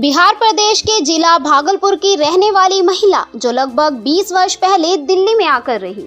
बिहार प्रदेश के जिला भागलपुर की रहने वाली महिला जो लगभग 20 वर्ष पहले दिल्ली में आकर रही।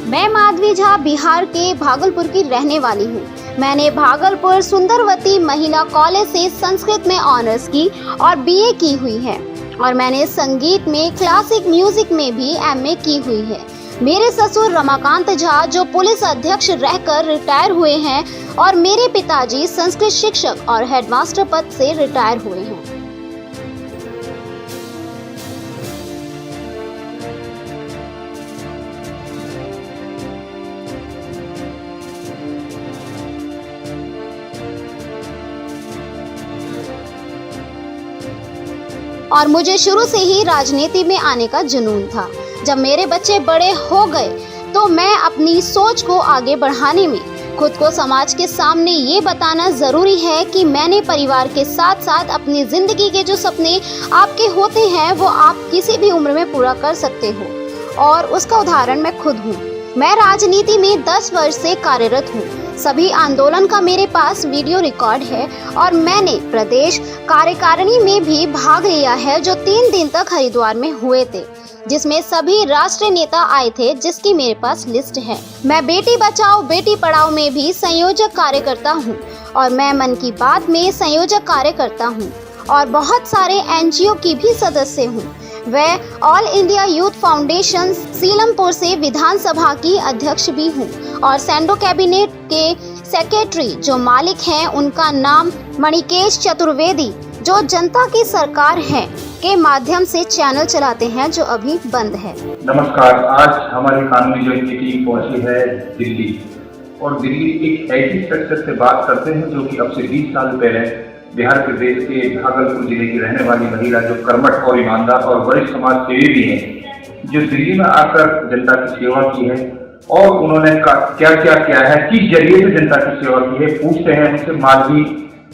मैं माधवी झा बिहार के भागलपुर की रहने वाली हूँ। मैंने भागलपुर सुंदरवती महिला कॉलेज से संस्कृत में ऑनर्स की और बीए की हुई है और मैंने संगीत में क्लासिक म्यूजिक में भी एमए की हुई है। मेरे ससुर रमाकांत झा जो पुलिस अध्यक्ष रहकर रिटायर हुए हैं और मेरे पिताजी संस्कृत शिक्षक और हेडमास्टर पद से रिटायर हुए हैं। और मुझे शुरू से ही राजनीति में आने का जुनून था। जब मेरे बच्चे बड़े हो गए तो मैं अपनी सोच को आगे बढ़ाने में खुद को समाज के सामने ये बताना जरूरी है कि मैंने परिवार के साथ साथ अपनी जिंदगी के जो सपने आपके होते हैं वो आप किसी भी उम्र में पूरा कर सकते हो और उसका उदाहरण मैं खुद हूँ। मैं राजनीति में 10 वर्ष से कार्यरत हूँ। सभी आंदोलन का मेरे पास वीडियो रिकॉर्ड है और मैंने प्रदेश कार्यकारिणी में भी भाग लिया है जो 3 दिन तक हरिद्वार में हुए थे, जिसमें सभी राष्ट्रीय नेता आए थे, जिसकी मेरे पास लिस्ट है। मैं बेटी बचाओ बेटी पढ़ाओ में भी संयोजक कार्यकर्ता हूँ और मैं मन की बात में संयोजक कार्यकर्ता हूँ और बहुत सारे एनजीओ की भी सदस्य हूँ। वह all India youth foundation Seelampur से विधानसभा की अध्यक्ष भी हूँ और सैंडो कैबिनेट के सेक्रेटरी जो मालिक हैं उनका नाम मणिकेश चतुर्वेदी जो जनता की सरकार है के माध्यम से चैनल चलाते हैं जो अभी बंद है। नमस्कार, आज हमारी कानूनी जॉइंट की टीम पहुंची है दिल्ली और दिल्ली एक ऐसी सेक्टर से बात करते हैं जो कि अब से 20 साल पहले बिहार प्रदेश के भागलपुर जिले की रहने वाली महिला जो कर्मठ और ईमानदार और वरिष्ठ समाज सेवी भी हैं, जो दिल्ली में आकर जनता की सेवा की है और उन्होंने क्या क्या किया है, किस जरिए से जनता की सेवा की है। पूछते हैं उनसे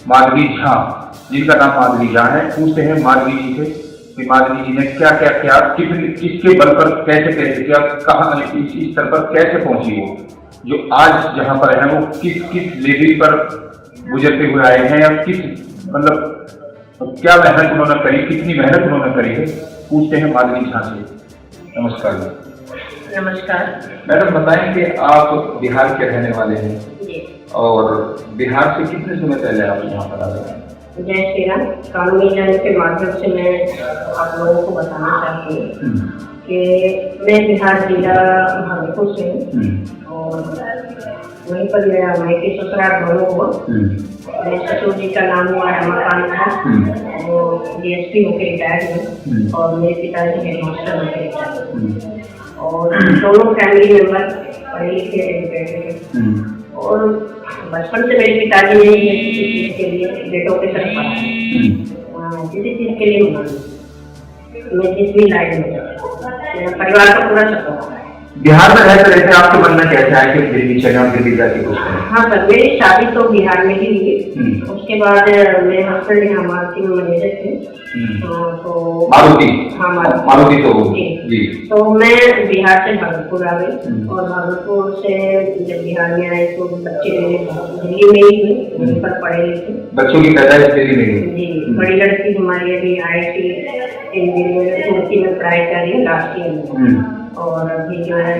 माधवी झा, जिनका नाम माधवी झा है। पूछते हैं माधवी जी से कि माधवी जी ने क्या क्या किया, किसके बल पर कैसे किया, कहाँ इस स्तर पर कैसे पहुंची वो, जो आज जहाँ पर है वो किस लेवल पर गुजरते हुए आए हैं या किस मतलब क्या मेहनत उन्होंने करी, कितनी मेहनत उन्होंने करी है। पूछते हैं माधवी झा से। नमस्कार। नमस्कार मैडम, बताएं कि आप बिहार के रहने वाले हैं और बिहार से कितने समय पहले आप यहाँ पर आ रहे हैं? जय श्री राम। कानूनी जाने के माध्यम से मैं आप लोगों को बताना चाहती हूँ कि मैं बिहार जिला भागलपुर से हूँ और वहीं पर मेरा मायके ससुराल दोनों हुआ। मेरे ससुर जी का नाम हुआ रमाकांत था, वो डीएसपी होकर रिटायर हुए और मेरे पिताजी हेडमास्टर होकर रिटायर हुए और दोनों फैमिली मेंबर पढ़े लिखे एजुकेटेड थे और बचपन से मेरे पिताजी ने किसी चीज़ के लिए बेटों के साथ पढ़ा, किसी चीज़ के लिए मैं जिस भी लाइन में परिवार का पूरा सपोर्ट है। बिहार में रहते रहते आपके मन में कैसे आया कि दिल्ली चले और दिल्ली जाके कुछ करें? हाँ सर, मेरी शादी तो बिहार में ही हुई। उसके बाद मेरे हस्बैंड यहाँ मारुति में मैनेजर थे तो मारुति तो जी। तो मैं बिहार से भागलपुर आ गई और भागलपुर से जब बिहार में आए तो बच्चे मेरे दिल्ली में ही हुए, वहीं पर पढ़े लिखे। बच्चों की पैदाइश दिल्ली में हुई? जी। बड़ी लड़की हमारी अभी IIT इंजीनियरिंग में पढ़ाई कर रही है लास्ट ईयर में और अभी जो है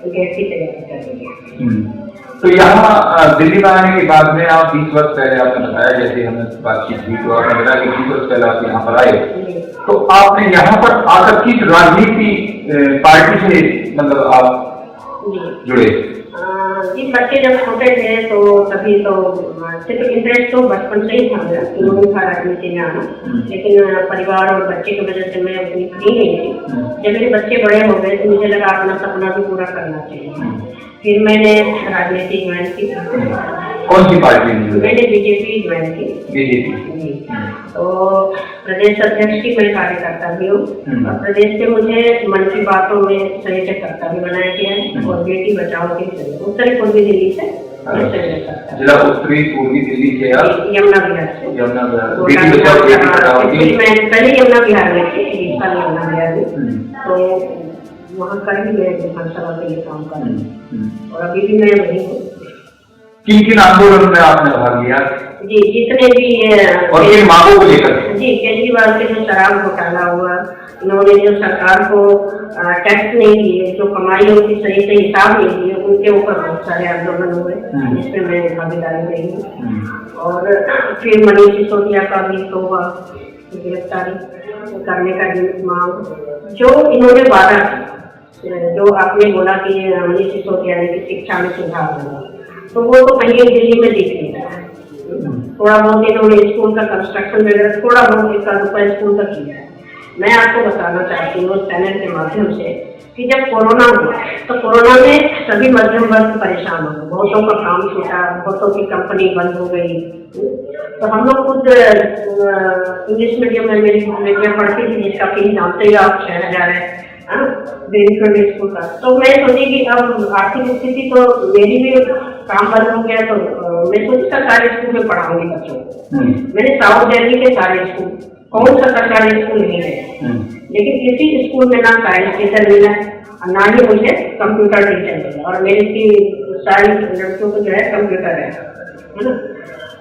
गैस की तैयारी कर रही है। तो यहाँ दिल्ली में आने के बाद में आप 20 वर्ष पहले आपने बताया, जैसे हमने बातचीत की तो आपने बताया कि 20 वर्ष पहले आप यहाँ पर आए, तो आपने यहाँ पर आकर किस राजनीति पार्टी से मतलब आप जुड़े? जी, बच्चे जब छोटे थे तो तभी तो सिर्फ इंटरेस्ट तो बचपन से ही था मेरा, शुरू था राजनीति में आना, लेकिन परिवार और बच्चे की वजह से मैं उतनी फ्री नहीं थी। जब मेरे बच्चे बड़े हो गए तो मुझे लगा अपना सपना भी पूरा करना चाहिए। फिर मैंने राजनीति ज्वाइन की। कौन सी पार्टी? मैंने बीजेपी ज्वाइन की। बीजेपी। तो प्रदेश अध्यक्ष की मैं कार्यकर्ता भी हूँ और प्रदेश से मुझे मन की बातों में संयोजकर्ता भी बनाया गया है और बेटी बचाओ के उत्तरी पूर्वी दिल्ली से जिला उत्तरी पूर्वी दिल्ली से यमुना बिहार से। यमुना बिहार मैं पहले यमुना बिहार में थी, 20 साल यमुना बिहार में। तो वहाँ कर भी गए विधानसभा के लिए काम कर रहे और अभी भी मैं वही हूँ। किन किन आंदोलन में आपने भाग लिया? जी, जितने भी और ये मांगों को लेकर जी, केजरीवाल के जो शराब घोटाला हुआ, इन्होंने जो सरकार को टैक्स नहीं दिए, जो कमाई उनकी सही से हिसाब नहीं दिए, उनके ऊपर बहुत सारे आंदोलन हुए जिसमें मैं भागीदारी रही हूँ। और फिर मनीष सिसोदिया का भी तो हुआ गिरफ्तारी करने का मांग, जो इन्होंने वादा, जो आपने बोला कि मनीष सिसोदिया ने कि शिक्षा में सुधार होगा, तो वो तो कहीं दिल्ली में दिख नहीं रहा है। थोड़ा बहुत इन्होंने स्कूल का कंस्ट्रक्शन वगैरह थोड़ा बहुत ₹1 स्कूल का किया है। मैं आपको बताना चाहती हूँ चैनल के माध्यम से कि जब कोरोना हुआ तो कोरोना में सभी मध्यम वर्ग परेशान हो गए, बहुतों का काम छूटा, बहुतों की कंपनी बंद हो गई। तो हम लोग खुद इंग्लिश मीडियम में मेरी बेटियाँ पढ़ती थी, जिसका फीस जानते ही आप 6,000 है स्कूल का। तो मैं सोची कि अब आर्थिक स्थिति तो मेरी भी काम बंद हो गया, तो मैं सोची सरकारी स्कूल में पढ़ाऊंगी बच्चों को। मैंने साउथ दिल्ली के सारे स्कूल, कौन सा सरकारी स्कूल नहीं है, लेकिन किसी स्कूल में ना साइंस टीचर मिला और ना ही मुझे कंप्यूटर टीचर मिला। और मेरी सारी लड़कियों को जो है कंप्यूटर है ना।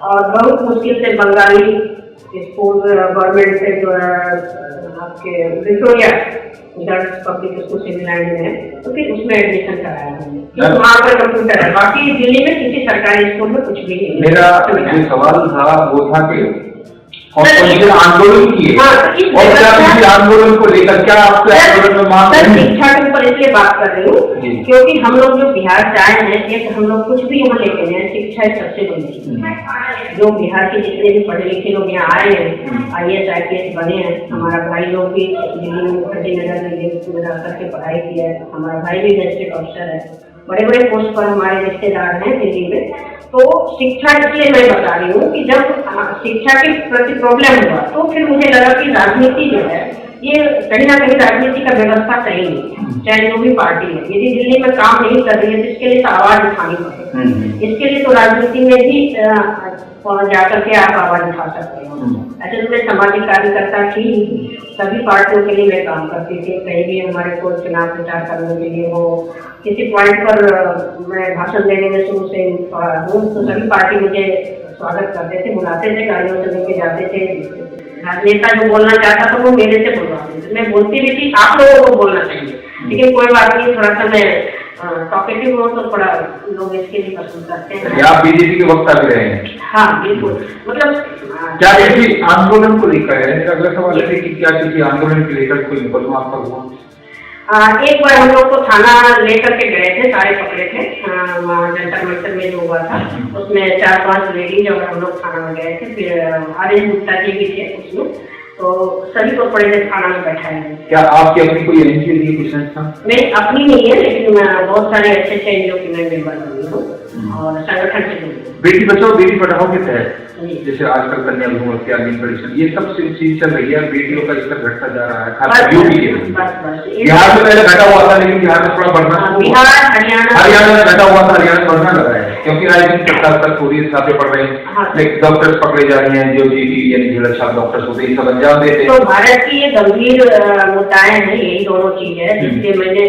और बहुत मुश्किल से बंगाली स्कूल गवर्नमेंट से जो है आपके Victoria girls public school civil line में है, तो फिर उसमें एडमिशन कराया हमने, वहाँ पर कंप्यूटर है। बाकी दिल्ली में किसी सरकारी स्कूल में कुछ भी नहीं। मेरा जो सवाल था वो था कि आंदोलन किए और क्या किसी आंदोलन को लेकर क्या आपके आंदोलन में मांग है? शिक्षा के ऊपर इसलिए बात कर रही हूँ क्योंकि हम लोग जो बिहार से आए हैं, एक हम लोग कुछ भी यहाँ लेके गए, शिक्षा एक सबसे बड़ी चीज। जो बिहार के जितने भी पढ़े लिखे लोग यहाँ आए हैं, IAS IPS बने हैं, हमारा भाई लोग भी दिल्ली में मुखर्जीनगर में करके पढ़ाई की है, हमारा भाई भी गैजेटेड ऑफिसर है, बड़े बड़े पोस्ट पर हमारे रिश्तेदार हैं दिल्ली में। तो शिक्षा इसलिए मैं बता रही हूँ कि जब शिक्षा के प्रति प्रॉब्लम हुआ तो फिर मुझे लगा कि राजनीति जो है ये कहीं ना कहीं राजनीति का व्यवस्था सही नहीं, चाहे जो भी पार्टी है। यदि दिल्ली में काम नहीं कर रही है तो इसके लिए तो आवाज उठानी पड़ेगी। इसके लिए तो राजनीति में भी जाकर के आप आवाज उठा सकते हो। ऐसे तो मैं सामाजिक कार्यकर्ता थी, सभी पार्टियों के लिए मैं काम करती थी। कहीं भी हमारे को चुनाव प्रचार करने के लिए हो, किसी पॉइंट पर मैं भाषण देने में शुरू से हूँ, तो सभी पार्टी मुझे स्वागत करते थे, बुलाते थे, गाड़ियों से लेके जाते थे। राजनेता जो बोलना चाहता था वो मेरे से बुलवाते थे, मैं बोलती भी थी आप लोगों को बोलना चाहिए, लेकिन कोई बात नहीं, थोड़ा सा मैं टॉकेटिव हो तो थोड़ा लोग इसके लिए पसंद करते हैं। आप बीजेपी के वक्त आ रहे हैं? हाँ बिल्कुल। मतलब क्या किसी आंदोलन को लेकर है? अगला सवाल है कि क्या किसी आंदोलन को लेकर कोई मुकदमा आपका हुआ? एक बार हम लोग को थाना लेकर के गए थे, सारे पकड़े थे, जंतर मंतर में जो हुआ था उसमें 4-5 लेडीज और हम लोग थाना में गए थे। फिर आदेश गुप्ता जी भी थे उसमें, तो सभी को पड़े थे थाना में बैठाए। क्या आपकी अपनी कोई एनजीओ की कुछ संस्था? मेरी अपनी नहीं है, लेकिन बहुत सारे अच्छे अच्छे एनजीओ की मैं मेंबर बनी हूँ और संगठन से जुड़ी हूँ। बेटी बचाओ बेटी पढ़ाओ के तहत जैसे आजकल कन्या भ्रूण हत्या, ये सब चीज चल रही है, बेटियों का स्तर घटता जा रहा है, खासकर यूपी के। बिहार में पहले घटा हुआ था, लेकिन बिहार में थोड़ा बढ़ना, बिहार हरियाणा में घटा हुआ था, हरियाणा में बढ़ना लगा है क्योंकि राजनीतिक सरकार तक पूरी छापे पड़ रहे हैं, डॉक्टर्स पकड़े जा रहे हैं, जो जीपी यानी जिला छाप डॉक्टर्स होते हैं, सब अंजाम देते हैं। तो भारत की ये गंभीर मुद्दाएं हैं, यही दोनों चीज है जिससे मैंने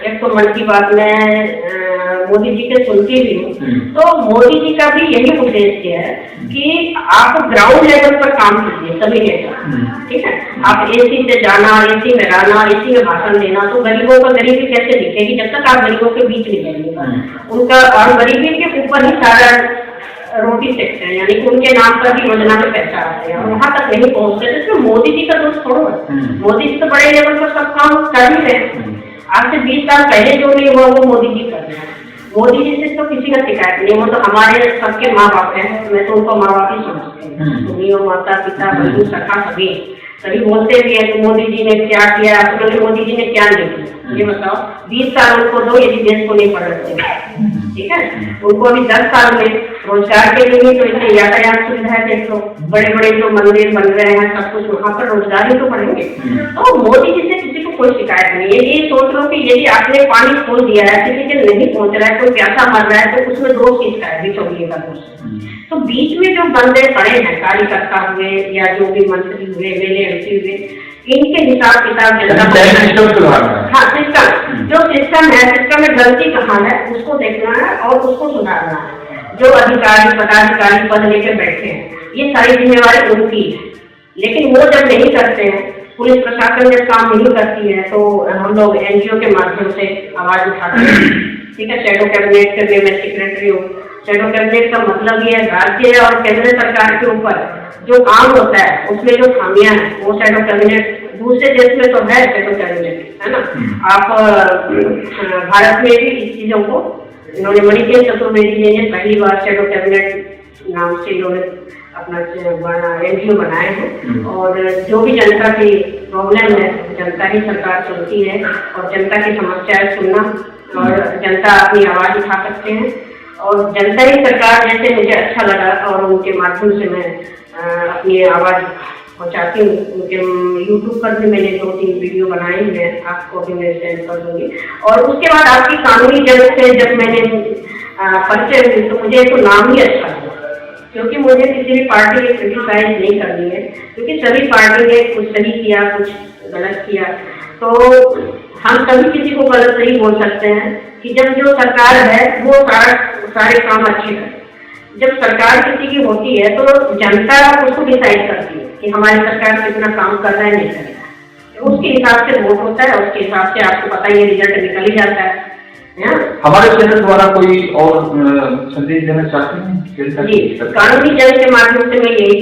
एक तो मन की बात में मोदी जी के सुनती भी हूँ, तो मोदी जी का भी यही उद्देश्य है कि आप ग्राउंड लेवल पर काम कीजिए सभी नेता, ठीक है। आप एसी से जाना, एसी में रहना, एसी में भाषण देना, तो गरीबों का गरीबी कैसे दिखेगी जब तक आप गरीबों के बीच में जाइएगा। उनका और गरीबी के ऊपर ही सारा रोटी सेकते हैं, यानी कि उनके नाम पर भी योजना में पैसा आते हैं और वहाँ तक नहीं पहुँचते। तो मोदी जी का दोष थोड़ा है, मोदी जी तो बड़े लेवल पर सब काम कर ही रहे। आज से 20 साल पहले जो नहीं हुआ वो मोदी जी कर रहे हैं। मोदी जी से तो किसी का शिकायत नहीं, वो तो हमारे सबके माँ बाप हैं, मैं तो उनको माँ बाप ही समझती हूँ। उन्हीं माता पिता बंधु सखा सभी बोलते भी है कि मोदी जी ने क्या किया, तो मोदी जी ने क्या नहीं किया ये बताओ। 20 साल उनको दो यदि देश को नहीं पलटते, ठीक है। उनको अभी 10 साल में रोजगार के लिए तो इतने यातायात सुविधाएं देख लो, बड़े बड़े जो मंदिर बन रहे हैं सब कुछ, वहाँ पर रोजगार ही तो बढ़ेंगे। तो मोदी जी से किसी को कोई शिकायत नहीं है। ये सोच लो कि यदि आपने पानी खोल दिया है, किसी के नहीं पहुँच रहा है, कोई प्यासा मर रहा है, तो उसमें दोष किसका है? बिचौलिए का दोष। तो बीच में जो बंदे पड़े हैं, कार्यकर्ता हुए या जो भी मंत्री हुए, मेले एमपी हुए, इनके हिसाब किताब जनता, हाँ सिस्टम जो सिस्टम है, सिस्टम में गलती कहाँ है उसको देखना है और उसको सुधारना है। जो अधिकारी पदाधिकारी पद लेकर बैठे हैं, ये सारी जिम्मेवारी उनकी है, लेकिन वो जब नहीं करते हैं, पुलिस प्रशासन जब काम नहीं करती है, तो हम लोग NGO के माध्यम से आवाज उठाते हैं। ठीक है, शैडो कैबिनेट के लिए मैं सेक्रेटरी हूँ। शैडो कैबिनेट का मतलब ये है राज्य और केंद्र सरकार के ऊपर जो काम होता है उसमें जो खामियां हैं वो शैडो कैबिनेट, दूसरे देश में तो है शैडो कैबिनेट, है ना। आप भारत में भी इस चीजों को इन्होंने मणिकेश चतुर्वेदी जी ने पहली बार शैडो कैबिनेट नाम से इन्होंने अपना NGO बनाए हैं। और जो भी जनता की प्रॉब्लम है, जनता ही सरकार सुनती है और जनता की समस्याएं सुनना और जनता अपनी आवाज उठा सकते हैं और जनता ही सरकार जैसे मुझे अच्छा लगा और उनके माध्यम से मैं अपनी आवाज पहुंचाती हूँ। उनके YouTube पर भी मैंने 2-3 वीडियो बनाए हैं, आपको भी मैं सेंड कर दूंगी। और उसके बाद आपकी कानूनी जंग से जब मैंने परिचय हुई तो मुझे तो नाम ही अच्छा लगा, क्योंकि मुझे किसी भी पार्टी की क्रिटिसाइज नहीं करनी है, क्योंकि सभी पार्टी ने कुछ सही किया, कुछ गलत किया, तो हम सभी किसी को गलत नहीं बोल सकते हैं कि जब जो सरकार है वो सारे काम अच्छे करे। जब सरकार किसी की होती है तो जनता उसको डिसाइड करती है कि हमारी सरकार कितना काम कर रहा है, नहीं कर रहा है, उसके हिसाब से वोट होता है, उसके हिसाब से आपको पता ही रिजल्ट निकल ही जाता है। हमारे चैनल द्वारा कोई और संदेश देना चाहते हैं? जी, कानूनी जंग के माध्यम से मैं यही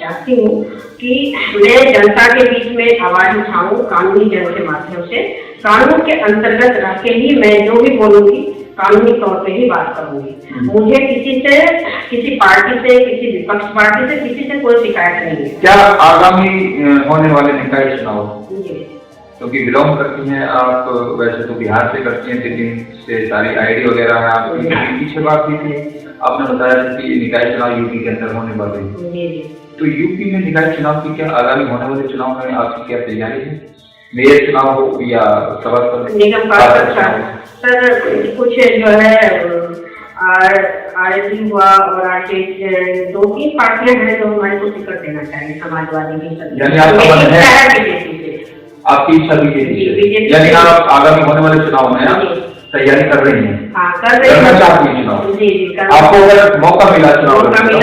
चाहती हूँ कि मैं जनता के बीच में आवाज उठाऊं कानूनी जंग के माध्यम से। कानून के अंतर्गत रह के ही मैं जो भी बोलूंगी कानूनी तौर पे ही बात करूंगी। मुझे किसी पार्टी से, किसी विपक्ष पार्टी से, किसी से कोई शिकायत नहीं है। क्या आगामी होने वाले निकाय चुनाव, क्योंकि बिलोंग करती हैं आप, वैसे तो बिहार से करती हैं, दिल्ली से सारी ID वगैरह है आपकी, पीछे बात की थी, आपने बताया कि निकाय चुनाव यूपी के अंदर होने वाले हैं, तो यूपी में निकाय चुनाव की क्या आगामी होने वाले चुनाव में आपकी क्या तैयारी है? मेयर चुनाव हो या सभापति, निगम पार्षद? सर कुछ जो है RSU हुआ और RTI 2-3 पार्टियां हैं जो हमारे को टिकट देना चाहिए, समाजवादी की। आपकी इच्छा भी है, यानी आप आगामी होने वाले चुनाव में आप तैयारी कर रही हैं? हाँ, कर रही हूँ। चाहती हैं चुनाव? जी, आपको अगर मौका मिला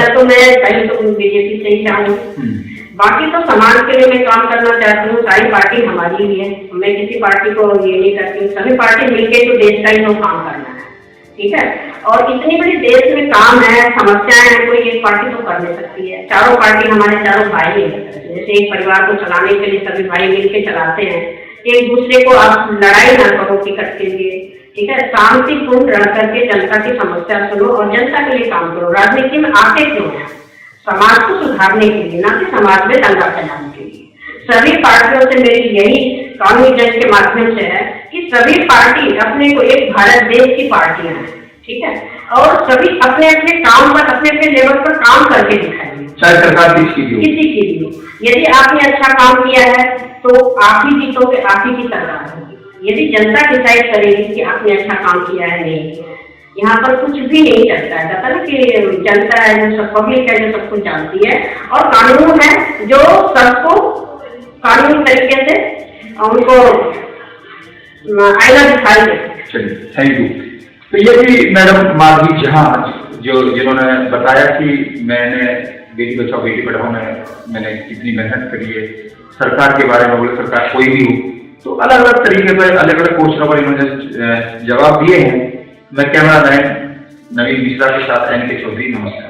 तो मैं कहीं तो BJP से ही चाहूँगी। बाकी तो समाज के लिए मैं काम करना चाहती हूँ, सारी पार्टी हमारी ही है, मैं किसी पार्टी को ये नहीं करती हूँ, सभी पार्टी मिलके तो देश का ही तो काम करना है। ठीक है, और इतनी बड़ी देश में काम है, समस्याएं हैं, कोई एक पार्टी तो कर नहीं सकती है। चारों पार्टी हमारे चारों भाई हैं, जैसे एक परिवार को चलाने के लिए सभी भाई मिलके चलाते हैं, एक दूसरे को आप लड़ाई ना करो टिकट के लिए। ठीक है, शांतिपूर्ण रह करके जनता की समस्या सुनो और जनता के लिए काम करो। राजनीति में आते क्यों है? समाज को सुधारने के लिए, ना कि समाज में दंगा फैलाने के लिए। सभी पार्टियों से मेरी यही कानूनी जंग के माध्यम से है कि सभी पार्टी अपने को एक भारत देश की पार्टियां हैं, ठीक है, और सभी अपने अपने काम पर, अपने अपने लेवल पर काम करके दिखाएंगे, चाहे सरकार किसी की भी। यदि आपने अच्छा काम किया है तो आप ही जीतोगे, आप ही की सरकार होगी। यदि जनता डिसाइड करेगी कि आपने अच्छा काम किया है, नहीं, यहाँ पर कुछ भी नहीं चलता है। कहता ना कि जनता है जो सब, पब्लिक है जो सब कुछ जानती है, और कानून है जो सबको कानूनी तरीके से उनको आईना दिखाई दे। चलिए, थैंक यू। तो ये भी मैडम माधवी जहाज जिन्होंने बताया कि मैंने बेटी बचाओ बेटी पढ़ाओ में मैंने कितनी मेहनत करी है, सरकार के बारे में बोले, सरकार कोई भी हो, तो अलग अलग तरीके पर अलग अलग क्वेश्चनों पर इन्होंने जवाब दिए हैं। मैं कैमरा मैन नवीन मिश्रा के साथ NK चौधरी, नमस्कार।